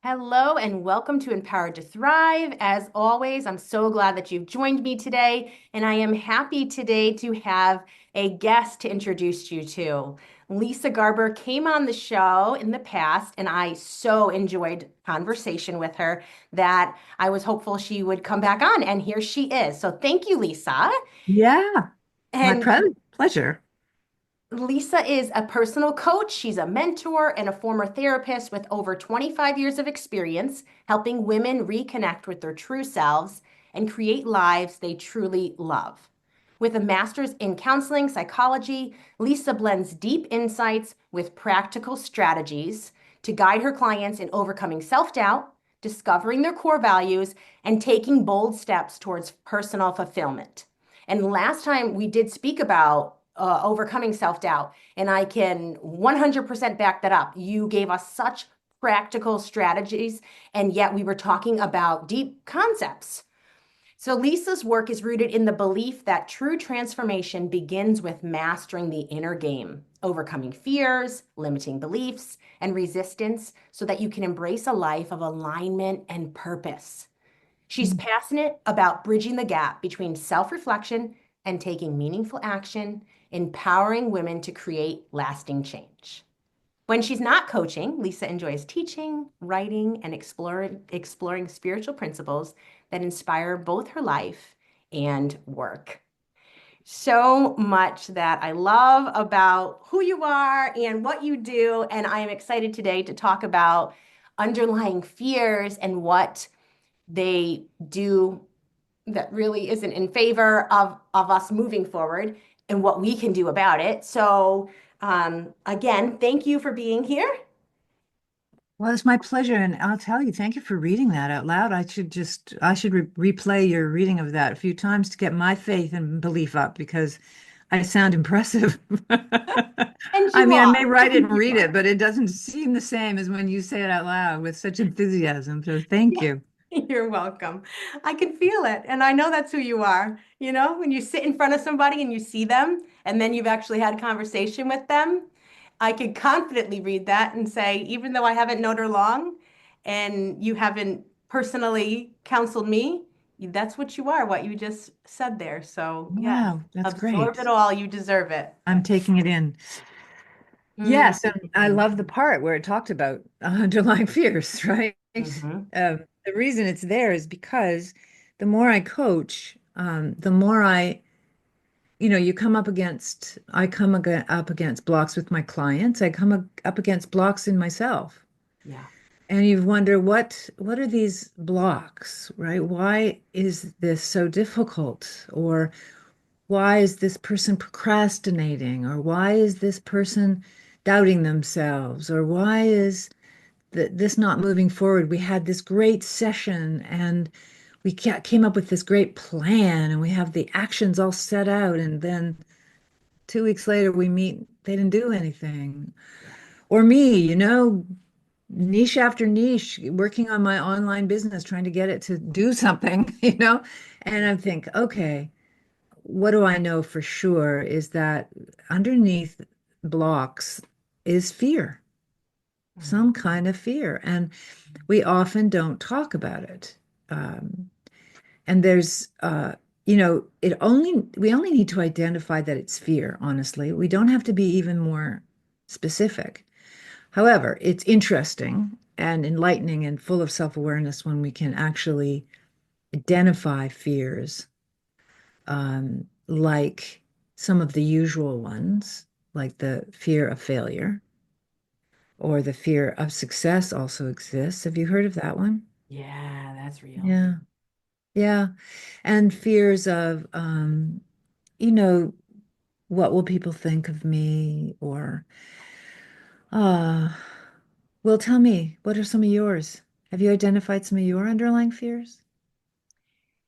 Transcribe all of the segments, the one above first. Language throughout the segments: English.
Hello and welcome to Empowered to Thrive. As always, I'm so glad that you've joined me today, and I am happy today to have a guest to introduce you to. Lisa Garber came on the show in the past, and I so enjoyed conversation with her that I was hopeful she would come back on, and here she is. So thank you, Lisa. Yeah, my And pleasure. Lisa is a personal coach. She's a mentor and a former therapist with over 25 years of experience helping women reconnect with their true selves and create lives they truly love. With a master's in counseling psychology, Lisa blends deep insights with practical strategies to guide her clients in overcoming self doubt, discovering their core values, and taking bold steps towards personal fulfillment. And last time we did speak about overcoming self doubt, and I can 100% back that up. You gave us such practical strategies, and yet we were talking about deep concepts. So, Lisa's work is rooted in the belief that true transformation begins with mastering the inner game, overcoming fears, limiting beliefs, and resistance so that you can embrace a life of alignment and purpose. She's passionate about bridging the gap between self reflection and taking meaningful action, empowering women to create lasting change. When she's not coaching, Lisa enjoys teaching, writing, and exploring spiritual principles that inspire both her life and work. So much that I love about who you are and what you do. And I am excited today to talk about underlying fears and what they do that really isn't in favor of us moving forward and what we can do about it. So, again, thank you for being here. Well, it's my pleasure, and I'll tell you, thank you for reading that out loud. I should re replay your reading of that a few times to get my faith and belief up because I sound impressive. And I you mean, I are. may write it and You read it, are. but it doesn't seem the same as when you say it out loud with such enthusiasm. So thank you. You're welcome. I can feel it. And I know that's who you are. You know, when you sit in front of somebody and you see them, and then you've actually had a conversation with them, I could confidently read that and say, even though I haven't known her long and you haven't personally counseled me, that's what you are, what you just said there. So, yes, Wow, that's absorb it great. all. You deserve it. I'm taking it in. Yes, and I Mm-hmm. love the part where it talked about underlying fears, right? Mm-hmm. The reason it's there is because the more I coach, the more you come up against, up against blocks with my clients. I come up against blocks in myself. Yeah. And you wonder what are these blocks, right? Why is this so difficult? Or why is this person procrastinating? Or why is this person doubting themselves? Or why is this not moving forward? We had this great session and came up with this great plan and we have the actions all set out. And then 2 weeks later, we meet, they didn't do anything. Yeah. Or me, niche after niche, working on my online business, trying to get it to do something, And I think, okay, what do I know for sure is that underneath blocks is fear, Mhm. some kind of fear. And we often don't talk about it. Um, and we only need to identify that it's fear, honestly. We don't have to be even more specific. However, it's interesting and enlightening and full of self-awareness when we can actually identify fears, like some of the usual ones, like the fear of failure or the fear of success also exists. Have you heard of that one? Yeah, that's real. Yeah. Yeah. And fears of, you know, what will people think of me? Or, uh, well, tell me, what are some of yours? Have you identified some of your underlying fears?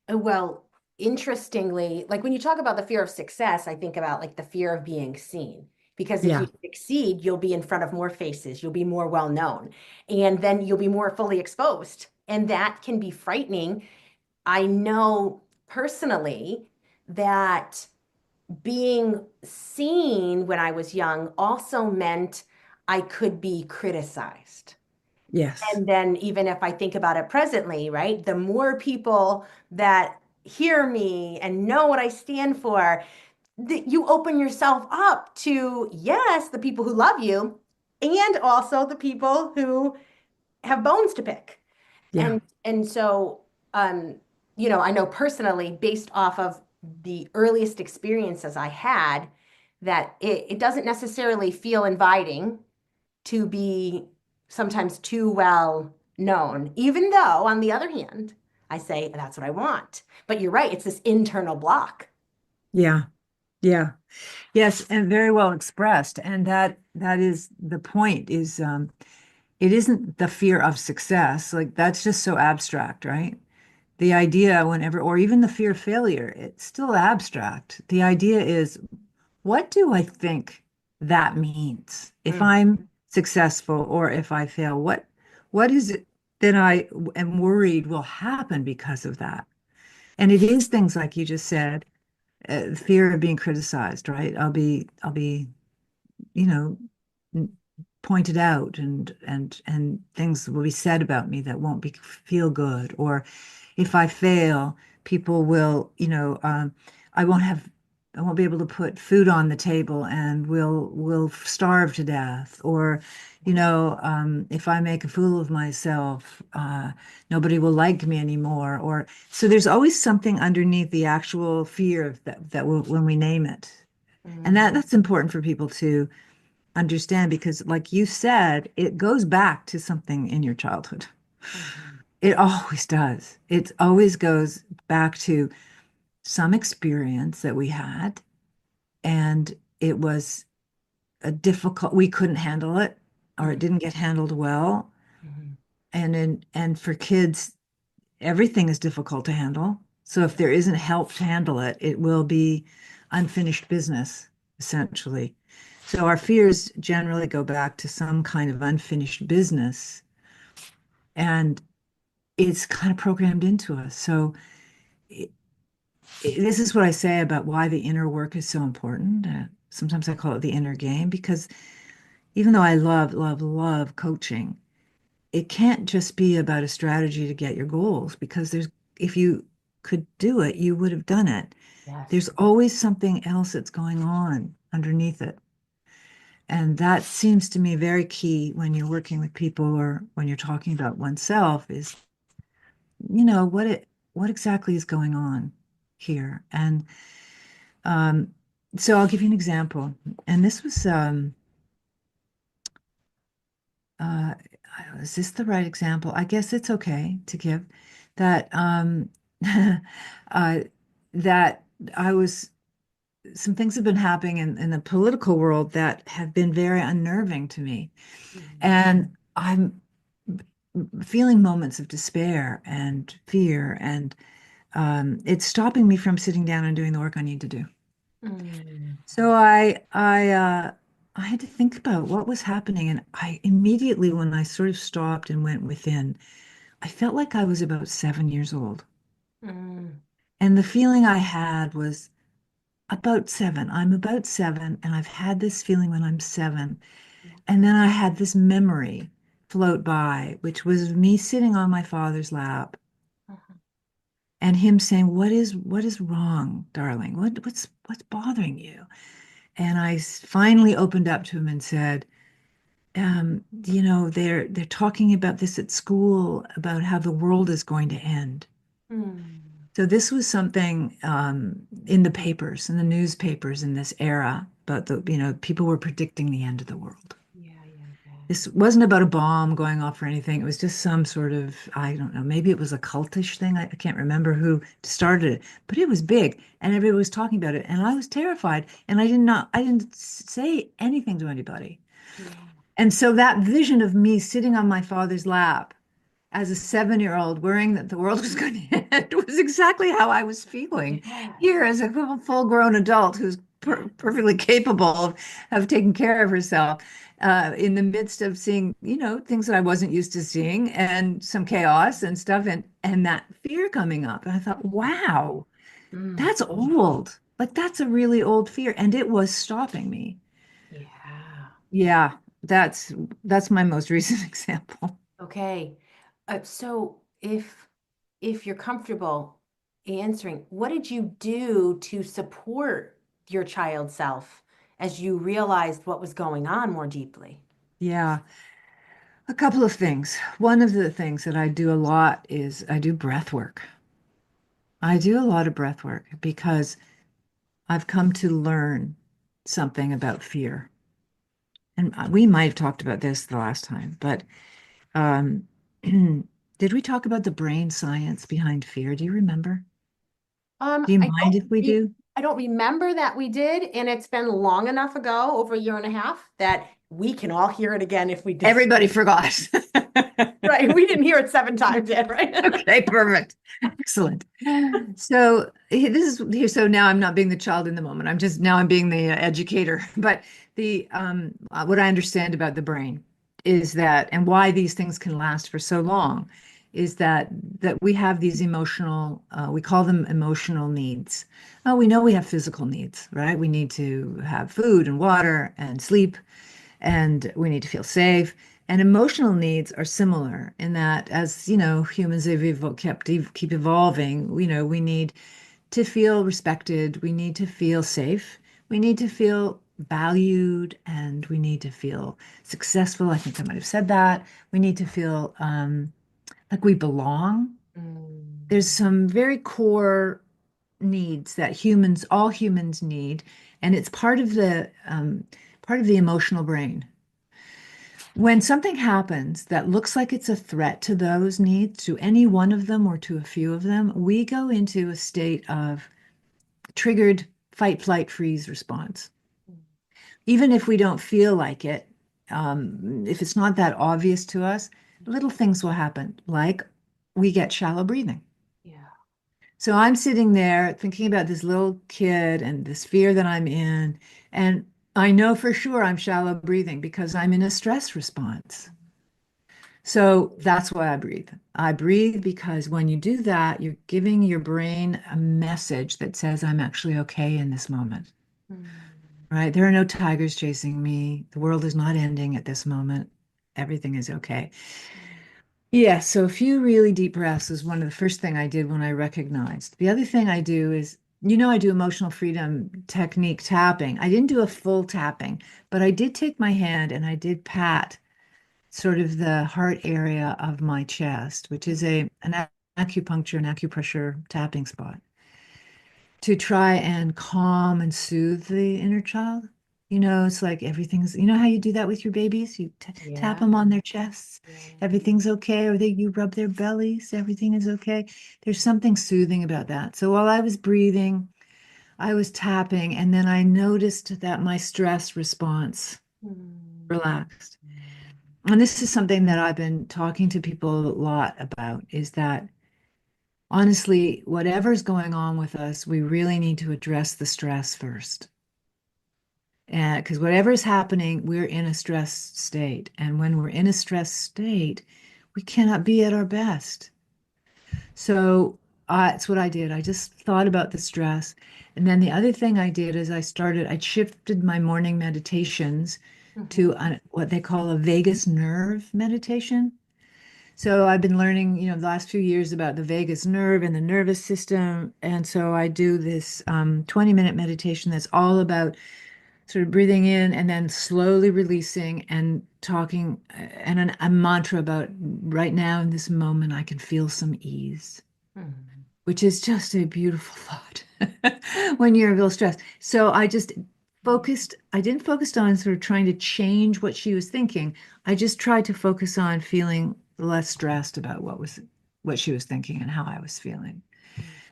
Well, interestingly, like when you talk about the fear of success, I think about like the fear of being seen. Because if you Yeah. succeed, you'll be in front of more faces, you'll be more well known, and then you'll be more fully exposed. And that can be frightening. I know personally that being seen when I was young also meant I could be criticized. Yes. And then even if I think about it presently, right, the more people that hear me and know what I stand for, that you open yourself up to, yes, the people who love you and also the people who have bones to pick. Yeah. And so I know personally, based off of the earliest experiences I had, that it doesn't necessarily feel inviting to be sometimes too well known, even though, on the other hand, I say that's what I want. But you're right, it's this internal block. Yeah. Yeah. Yes, and very well expressed. And that is the point is it isn't the fear of success. Like that's just so abstract, right? The idea whenever, or even the fear of failure, it's still abstract. The idea is, what do I think that means? If Mm, I'm successful or if I fail, what is it that I am worried will happen because of that? And it is things like you just said, fear of being criticized, right? I'll be, you know, pointed out and things will be said about me that won't be feel good. Or if I fail, people will, I won't have, I won't be able to put food on the table and will starve to death. Or, if I make a fool of myself, nobody will like me anymore. Or so there's always something underneath the actual fear that will, when we name it. And mm, that's important for people to understand because, like you said, it goes back to something in your childhood. mhm, It always does. It always goes back to some experience that we had, and it was a difficult, we couldn't handle it, or it mhm, didn't get handled well. mhm. And for kids, everything is difficult to handle. So if there isn't help to handle it, it will be unfinished business, essentially. So our fears generally go back to some kind of unfinished business, and it's kind of programmed into us. So it, this is what I say about why the inner work is so important. Sometimes I call it the inner game because even though I love, love, love coaching, it can't just be about a strategy to get your goals because if you could do it, you would have done it. Yes. There's always something else that's going on underneath it. And that seems to me very key when you're working with people or when you're talking about oneself is, what exactly is going on here? And um, so I'll give you an example. And this was uh, is this the right example? I guess it's okay to give that uh, that I was some things have been happening in the political world that have been very unnerving to me. Mhm, And I'm feeling moments of despair and fear, and it's stopping me from sitting down and doing the work I need to do. mm, So I had to think about what was happening, and I immediately, when I sort of stopped and went within, I felt like I was about 7 years old. mm. And the feeling I had was about seven. I'm about seven, and I've had this feeling when I'm seven. Yeah. And then I had this memory float by, which was me sitting on my father's lap Uh-huh. and him saying, "What is wrong, darling? What's bothering you?" And I finally opened up to him and said, they're talking about this at school about how the world is going to end. Mm. So this was something in the papers, in the newspapers in this era, but people were predicting the end of the world. Yeah, yeah, yeah. This wasn't about a bomb going off or anything. It was just some sort of, I don't know, maybe it was a cultish thing. I can't remember who started it, but it was big and everybody was talking about it. And I was terrified and I didn't say anything to anybody. Yeah. And so that vision of me sitting on my father's lap as a 7-year-old worrying that the world was going to end was exactly how I was feeling Yes. here as a full-grown adult who's perfectly capable of taking care of herself in the midst of seeing, things that I wasn't used to seeing and some chaos and stuff and that fear coming up. And I thought, wow, Mm. that's old. Like that's a really old fear. And it was stopping me. Yeah. Yeah, that's my most recent example. Okay. So if you're comfortable answering, what did you do to support your child self as you realized what was going on more deeply? Yeah, a couple of things. One of the things that I do a lot is I do breath work. I do a lot of breath work because I've come to learn something about fear. And we might have talked about this the last time, but um, did we talk about the brain science behind fear? Do you remember? Do you mind if we do? I don't remember that we did, and it's been long enough ago, over a year and a half, that we can all hear it again if we did. Everybody forgot. Right. We didn't hear it 7 times yet, right? Okay, perfect. Excellent. So this is here. So now I'm not being the child in the moment. I'm just now I'm being the educator. But the what I understand about the brain is that, and why these things can last for so long, is that we have these emotional, we call them emotional needs. Oh, we know we have physical needs, right? We need to have food and water and sleep, and we need to feel safe. And emotional needs are similar in that, as you know, humans have keep evolving. You know, we need to feel respected, we need to feel safe, we need to feel valued, and we need to feel successful. I think I might have said that. We need to feel like we belong. Mm, There's some very core needs that all humans need, and it's part of the emotional brain. When something happens that looks like it's a threat to those needs, to any one of them or to a few of them, we go into a state of triggered fight, flight, freeze response. Even if we don't feel like it, if it's not that obvious to us, little things will happen, like we get shallow breathing. yeah. So I'm sitting there thinking about this little kid and this fear that I'm in, and I know for sure I'm shallow breathing because I'm in a stress response. So that's why I breathe. I breathe because when you do that, you're giving your brain a message that says, I'm actually okay in this moment, Mm, right? There are no tigers chasing me. The world is not ending at this moment. Everything is okay. Yeah, so a few really deep breaths was one of the first thing I did when I recognized. The other thing I do is, I do emotional freedom technique tapping. I didn't do a full tapping, but I did take my hand and I did pat sort of the heart area of my chest, which is an acupuncture and acupressure tapping spot, to try and calm and soothe the inner child. It's like everything's, how you do that with your babies? You t tap yeah. them on their chests. Yeah. Everything's okay. Or you rub their bellies. Everything is okay. There's something soothing about that. So while I was breathing, I was tapping, and then I noticed that my stress response Mm, relaxed. And this is something that I've been talking to people a lot about, is that honestly, whatever's going on with us, we really need to address the stress first. And because whatever is happening, we're in a stress state. And when we're in a stress state, we cannot be at our best. So it's what I did. I just thought about the stress. And then the other thing I did is I shifted my morning meditations mhm, to what they call a vagus nerve meditation. So I've been learning, the last few years about the vagus nerve and the nervous system. And so I do this 20-minute meditation that's all about sort of breathing in and then slowly releasing and talking and a mantra about right now in this moment, I can feel some ease, mm, which is just a beautiful thought when you're real stressed. So I didn't focus on sort of trying to change what she was thinking. I just tried to focus on feeling less stressed about what she was thinking and how I was feeling.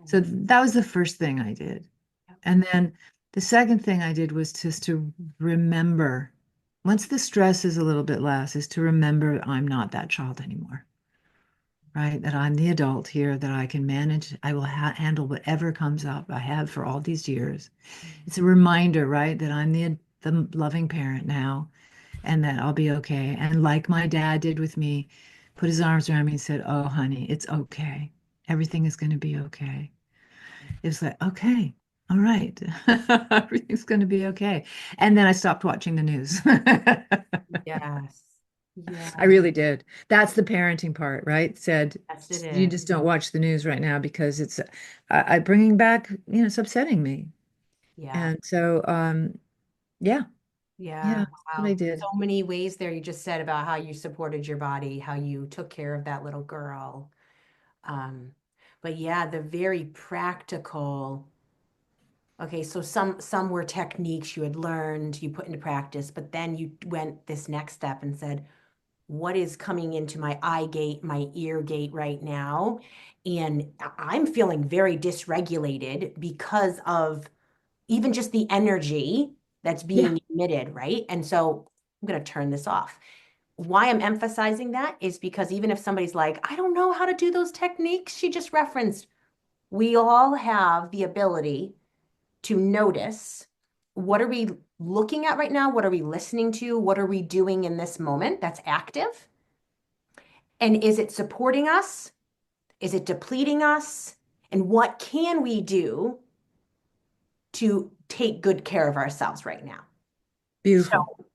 So mm. that was the first thing I did. Yep. And then the second thing I did was just to remember, once the stress is a little bit less, is to remember I'm not that child anymore, right? That I'm the adult here, that I can manage, I will handle whatever comes up. I have for all these years. It's a reminder, right, that I'm the loving parent now and that I'll be okay. And like my dad did with me, put his arms around me and said, "Oh, honey, it's okay. Everything is going to be okay." It was like, okay, all right, everything's going to be okay. And then I stopped watching the news. Yes. I Yeah, really did. That's the parenting part, right? Said yes, it you is. just don't watch the news right now because it's I bringing back, it's upsetting me. Yeah. And so, yeah, yeah, Yeah. that's what I Wow. did. So many ways there you just said about how you supported your body, how you took care of that little girl. Um, but yeah, the very practical. Okay, so some were techniques you had learned, you put into practice, but then you went this next step and said, what is coming into my eye gate, my ear gate right now? And I'm feeling very dysregulated because of even just the energy that's Yeah, being emitted, right? And so I'm going to turn this off. Why I'm emphasizing that is because even if somebody's like, I don't know how to do those techniques she just referenced, we all have the ability to notice what are we looking at right now? What are we listening to? What are we doing in this moment that's active? And is it supporting us? Is it depleting us? And what can we do to take good care of ourselves right now? So, beautiful.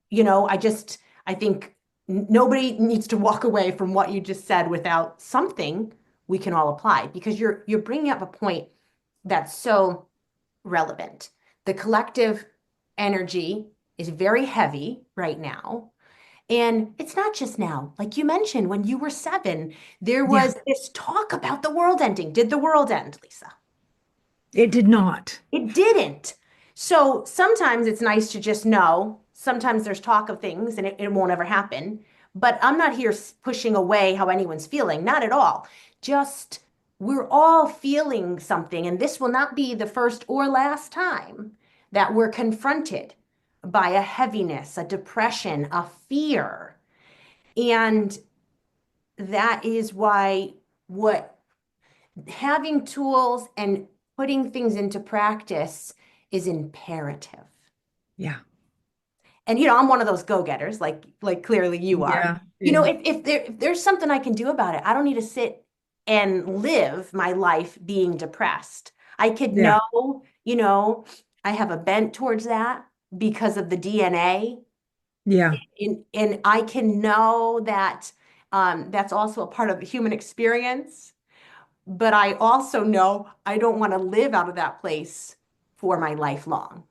I think nobody needs to walk away from what you just said without something we can all apply because you're bringing up a point that's so relevant. The collective energy is very heavy right now. And it's not just now. Like you mentioned, when you were 7, there Yeah, was this talk about the world ending. Did the world end, Lisa? it did not. It didn't. So sometimes it's nice to just know. Sometimes there's talk of things and it won't ever happen. But I'm not here pushing away how anyone's feeling, not at all. Just we're all feeling something, and this will not be the first or last time that we're confronted by a heaviness, a depression, a fear. And that is why what having tools and putting things into practice is imperative. Yeah, And I'm one of those go-getters, like clearly you are. yeah, yeah, If there's something I can do about it, I don't need to sit and live my life being depressed. I could yeah. know, I have a bent towards that because of the DNA, Yeah. and I can know that that's also a part of the human experience. But I also know I don't want to live out of that place for my life long.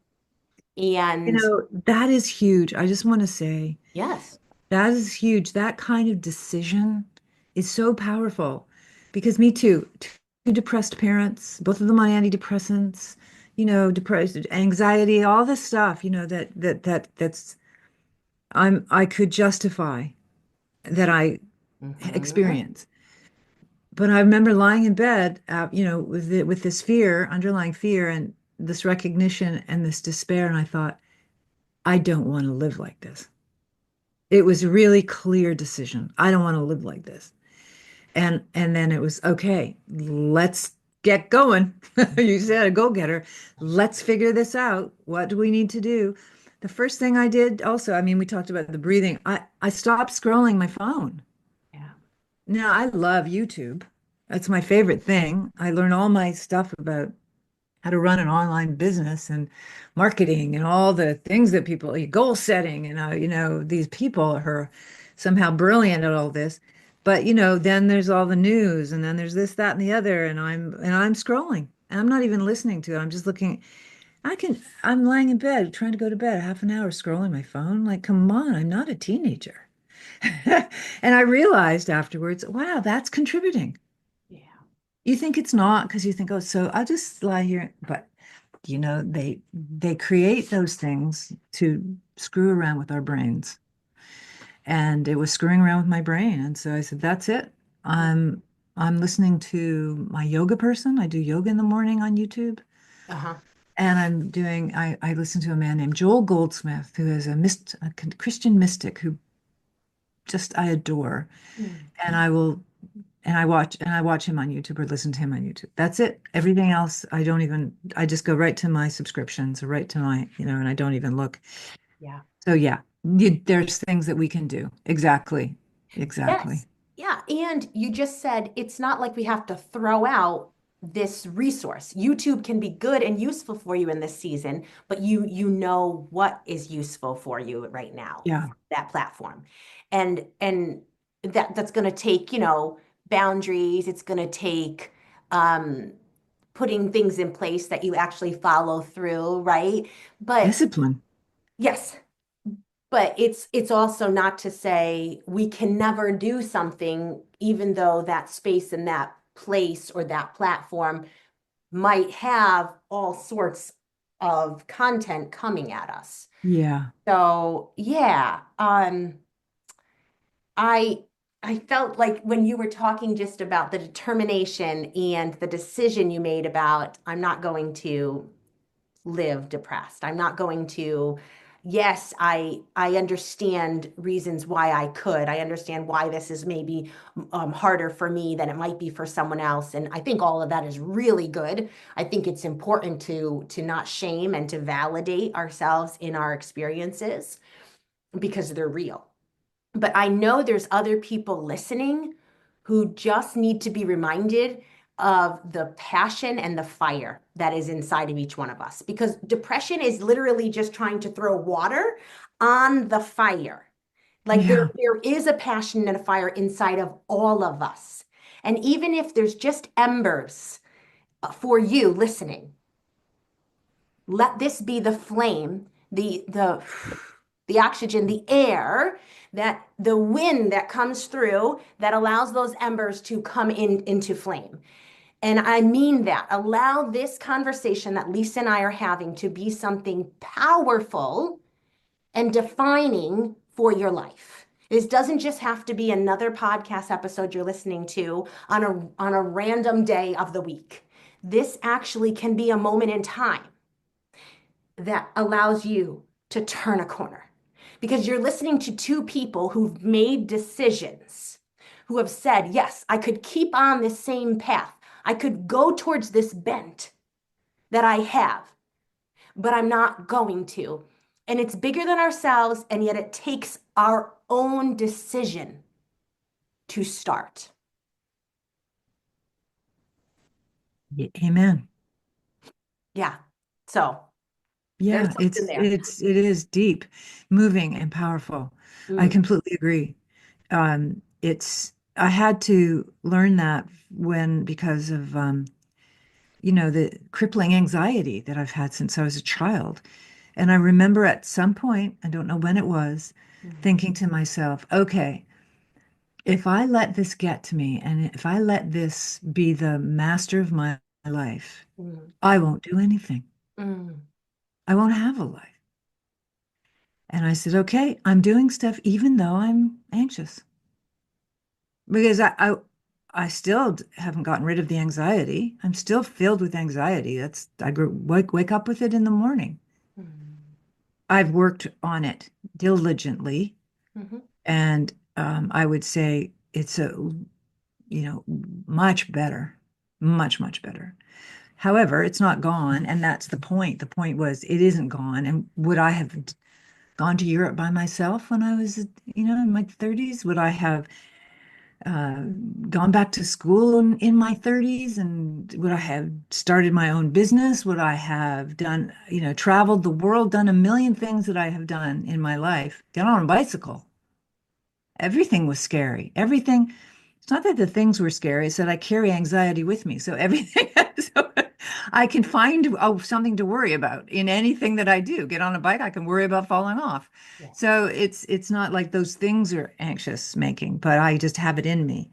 And That is huge. I just want to say yes. that is huge. That kind of decision is so powerful because me too, two depressed parents, both of them on antidepressants, depressed, anxiety, all this stuff, that's I could justify that I Mhm. experience. But I remember lying in bed, with this fear, underlying fear, and this recognition and this despair, and I thought, I don't want to live like this. It was a really clear decision. I don't want to live like this. And then it was okay, let's get going. You said a go-getter. Let's figure this out. What do we need to do? The first thing I did also, I mean, we talked about the breathing. I stopped scrolling my phone. Yeah. Now I love YouTube. That's my favorite thing. I learn all my stuff about how to run an online business and marketing and all the things that people, goal setting, and these people are somehow brilliant at all this. But then there's all the news, and then there's this, that, and the other, and I'm scrolling, and I'm not even listening to it. I'm just looking. I'm lying in bed trying to go to bed, half an hour scrolling my phone. Like, come on, I'm not a teenager. And I realized afterwards, wow, that's contributing. Yeah. You think it's not because you think, oh, so I'll just lie here. But they create those things to screw around with our brains. And it was screwing around with my brain. And so I said, that's it. I'm listening to my yoga person. I do yoga in the morning on YouTube. Uh-huh. And I listen to a man named Joel Goldsmith, who is a Christian mystic who just I adore. Mm. And I watch him on YouTube or listen to him on YouTube. That's it. Everything else, I just go right to my subscriptions or right to my, and I don't even look. Yeah. So yeah, there's things that we can do. Exactly. Exactly. Yes. Yeah. And you just said it's not like we have to throw out. this resource. YouTube can be good and useful for you in this season, but you know what is useful for you right now, Yeah. that platform. And that's going to take, boundaries. It's going to take um putting things in place that you actually follow through, right? But Discipline. yes, but it's also not to say we can never do something, even though that space and that place or that platform might have all sorts of content coming at us. Yeah. So yeah, I I felt like when you were talking just about the determination and the decision you made about I'm not going to live depressed. I'm not going to, yes, I understand reasons why I could. I understand why this is maybe harder for me than it might be for someone else. And I think all of that is really good. I think it's important to not shame and to validate ourselves in our experiences because they're real. But I know there's other people listening who just need to be reminded of the passion and the fire that is inside of each one of us. Because depression is literally just trying to throw water on the fire. Like Yeah. there is a passion and a fire inside of all of us. And even if there's just embers for you listening, let this be the flame, the oxygen, the air, that the wind that comes through that allows those embers to come into flame. And I mean that. Allow this conversation that Lisa and I are having to be something powerful and defining for your life. This doesn't just have to be another podcast episode you're listening to on a random day of the week. This actually can be a moment in time that allows you to turn a corner because you're listening to two people who've made decisions, who have said, yes, I could keep on this same path. I could go towards this bent that I have, but I'm not going to. And it's bigger than ourselves, and yet it takes our own decision to start. Amen. Yeah. So there's Yeah, something there. it is deep, moving and powerful. I Mm, completely agree. I had to learn that when because of the crippling anxiety that I've had since I was a child. And I remember at some point, I don't know when it was, mm, thinking to myself, okay, if I let this get to me and if I let this be the master of my life, mm, I won't do anything. mm, I won't have a life. And I said, okay, I'm doing stuff even though I'm anxious because I still haven't gotten rid of the anxiety. I'm still filled with anxiety. Wake up with it in the morning. mm, I've worked on it diligently, mhm, and I would say it's much better, much, much better. However, it's not gone, and that's the point. The point was it isn't gone. And would I have gone to Europe by myself when I was, in my 30s? Would I have uh, gone back to school in my 30s? And would I have started my own business? Would I have done, traveled the world, done a million things that I have done in my life? Get on a bicycle. Everything was scary. Everything. It's not that the things were scary, it's that I carry anxiety with me. So everything, so I can find something to worry about in anything that I do. Get on a bike, I can worry about falling off. yeah. So it's not like those things are anxious making, but I just have it in me.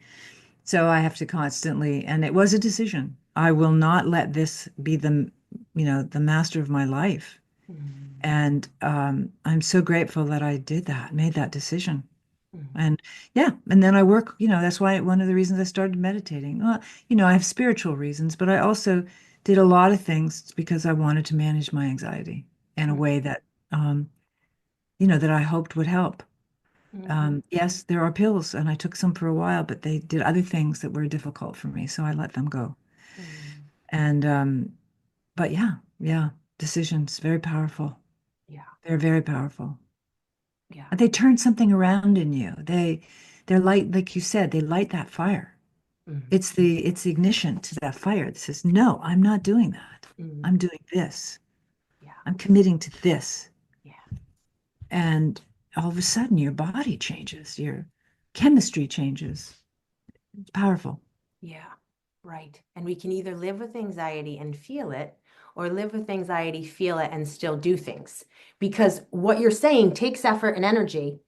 So I have to constantly, and it was a decision. I will not let this be the master of my life. Mm, And I'm so grateful that I did that, made that decision. mm, And yeah, and then I work, that's why one of the reasons I started meditating. Well, I have spiritual reasons, but I also did a lot of things because I wanted to manage my anxiety in a mm, way that, that I hoped would help. mhm, Yes, there are pills, and I took some for a while, but they did other things that were difficult for me, so I let them go. mm. And but yeah, yeah, decisions, very powerful. Yeah, They're very powerful. yeah. And they turn something around in you. They're light, like you said, they light that fire. Mm, It's the ignition to that fire that says, no, I'm not doing that. mm, I'm doing this. yeah, I'm committing to this. yeah, And all of a sudden your body changes, your chemistry changes. It's powerful. yeah, right. And we can either live with anxiety and feel it, or live with anxiety, feel it, and still do things. Because what you're saying takes effort and energy,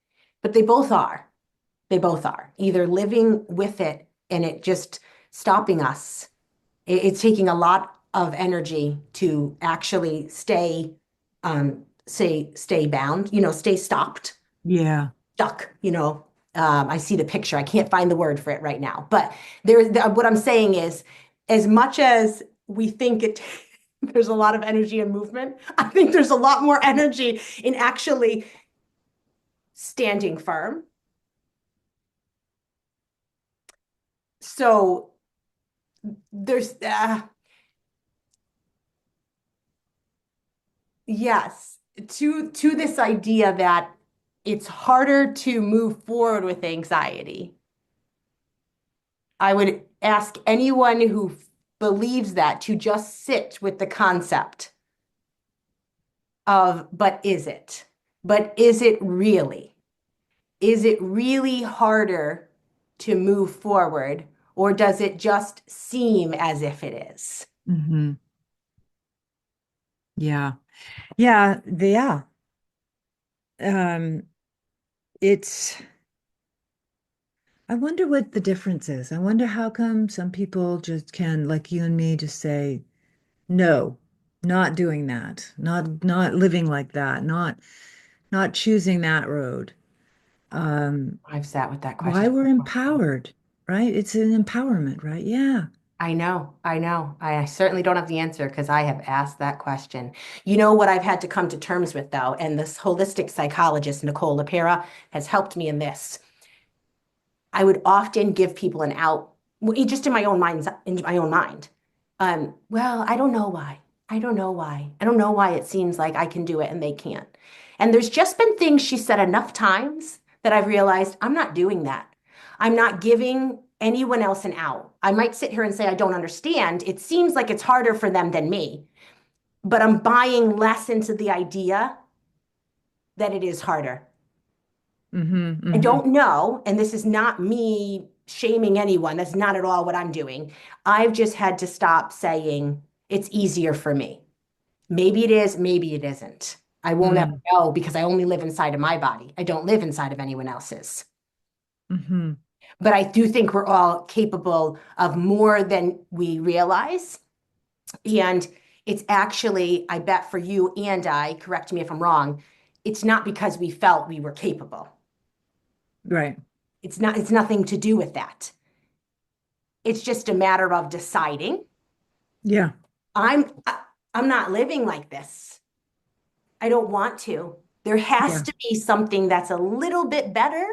but they both are. They both are. Either living with it and it just stopping us. It's taking a lot of energy to actually stay bound, stay stopped, Yeah. stuck, I see the picture. I can't find the word for it right now. But what I'm saying is, as much as we think there's a lot of energy and movement, I think there's a lot more energy in actually standing firm. So there's, yes, to this idea that it's harder to move forward with anxiety. I would ask anyone who believes that to just sit with the concept of, but is it? But is it really? Is it really harder to move forward, or does it just seem as if it is? Hmm. Yeah. Yeah. Um, it's, I wonder what the difference is. I wonder how come some people just can, like you and me, just say, no, not doing that, not living like that, not choosing that road. I've sat with that Why question we're before. empowered, right? It's an empowerment, right? Yeah. I know, I know. I certainly don't have the answer because I have asked that question. You know what I've had to come to terms with, though, and this holistic psychologist, Nicole LaPera, has helped me in this. I would often give people an out, just in my own mind. Well, I don't know why. I don't know why. I don't know why it seems like I can do it and they can't. And there's just been things she said enough times that I've realized I'm not doing that. I'm not giving anyone else an out. I might sit here and say I don't understand. It seems like it's harder for them than me, but I'm buying less into the idea that it is harder. Hmm. I Hmm. don't know, and this is not me shaming anyone. That's not at all what I'm doing. I've just had to stop saying it's easier for me. Maybe it is, maybe it isn't. I won't ever Mm. know because I only live inside of my body. I don't live inside of anyone else's. Hmm. But I do think we're all capable of more than we realize. And it's actually, I bet for you and I, correct me if I'm wrong, it's not because we felt we were capable. Right. It's nothing to do with that. It's just a matter of deciding Yeah. I'm I'm not living like this. I don't want to. There has Yeah. to be something that's a little bit better,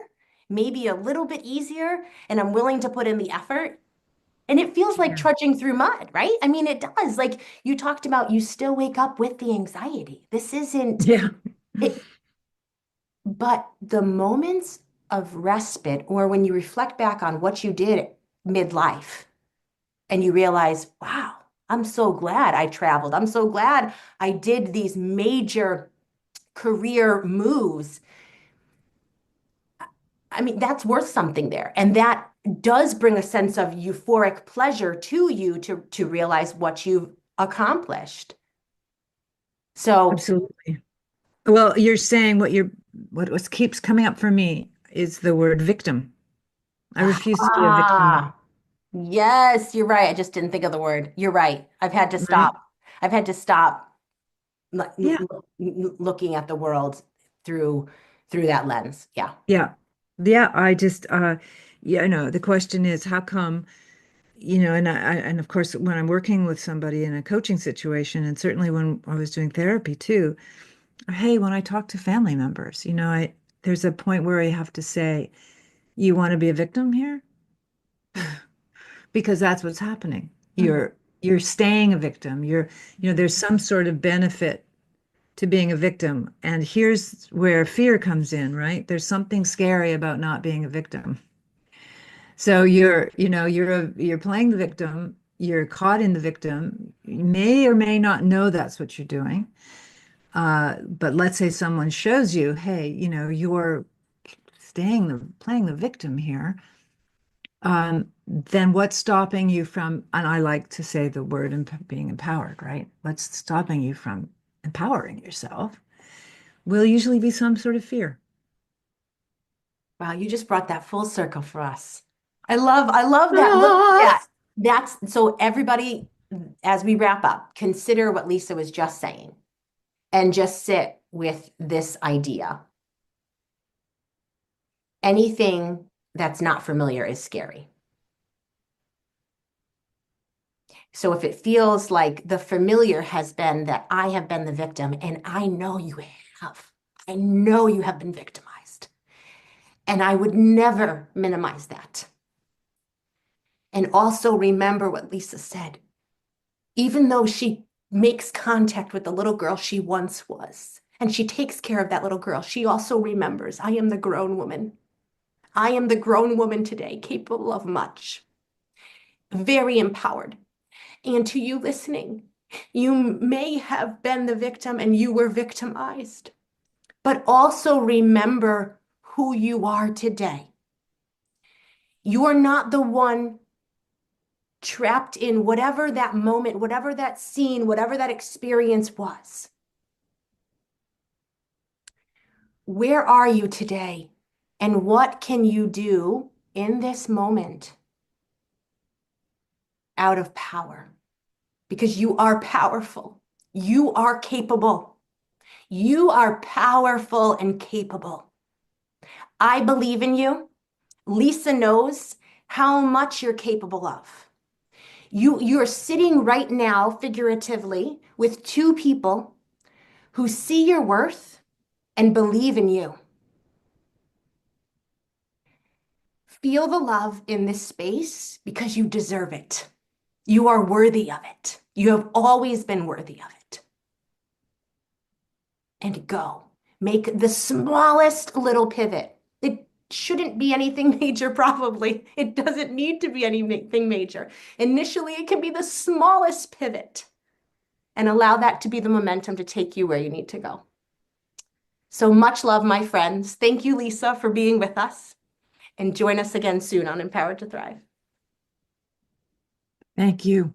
maybe a little bit easier, and I'm willing to put in the effort. And it feels like Yeah. trudging through mud, right? I mean, it does. Like you talked about, you still wake up with the anxiety. This isn't Yeah. it, but the moments of respite, or when you reflect back on what you did midlife, and you realize, wow, I'm so glad I traveled. I'm so glad I did these major career moves. I mean, that's worth something there. And that does bring a sense of euphoric pleasure to you to realize what you've accomplished. So, Absolutely. Well, you're saying what keeps coming up for me is the word victim. I refuse to be a victim, ah, yes, you're right. I just didn't think of the word. You're right. I've had to right? stop. I've had to stop Yeah. looking at the world through through that lens. Yeah. Yeah. Yeah. I just, yeah, no, the question is how come, and of course, when I'm working with somebody in a coaching situation, and certainly when I was doing therapy too, hey, when I talk to family members, there's a point where I have to say, you want to be a victim here? Because that's what's happening. Mhm. You're staying a victim. There's some sort of benefit to being a victim. And here's where fear comes in, right? There's something scary about not being a victim. So you're playing the victim, you're caught in the victim. You may or may not know that's what you're doing. But let's say someone shows you, hey, you're playing the victim here. Then what's stopping you from, and I like to say the word being empowered, right? What's stopping you from empowering yourself will usually be some sort of fear. Wow, you just brought that full circle for us. I love that. Look at Ah! that. That's so everybody, as we wrap up, consider what Lisa was just saying and just sit with this idea. Anything that's not familiar is scary. So if it feels like the familiar has been that I have been the victim, and I know you have, I know you have been victimized, and I would never minimize that. And also remember what Lisa said. Even though she makes contact with the little girl she once was, and she takes care of that little girl, she also remembers, I am the grown woman. I am the grown woman today, capable of much, very empowered. And to you listening, you may have been the victim and you were victimized, but also remember who you are today. You are not the one trapped in whatever that moment, whatever that scene, whatever that experience was. Where are you today? And what can you do in this moment out of power? Because you are powerful. You are capable. You are powerful and capable. I believe in you. Lisa knows how much you're capable of. You're sitting right now, figuratively, with two people who see your worth and believe in you. Feel the love in this space because you deserve it. You are worthy of it. You have always been worthy of it. And go. Make the smallest little pivot. It shouldn't be anything major, probably. It doesn't need to be anything major. Initially, it can be the smallest pivot and allow that to be the momentum to take you where you need to go. So much love, my friends. Thank you, Lisa, for being with us. And join us again soon on Empowered to Thrive. Thank you.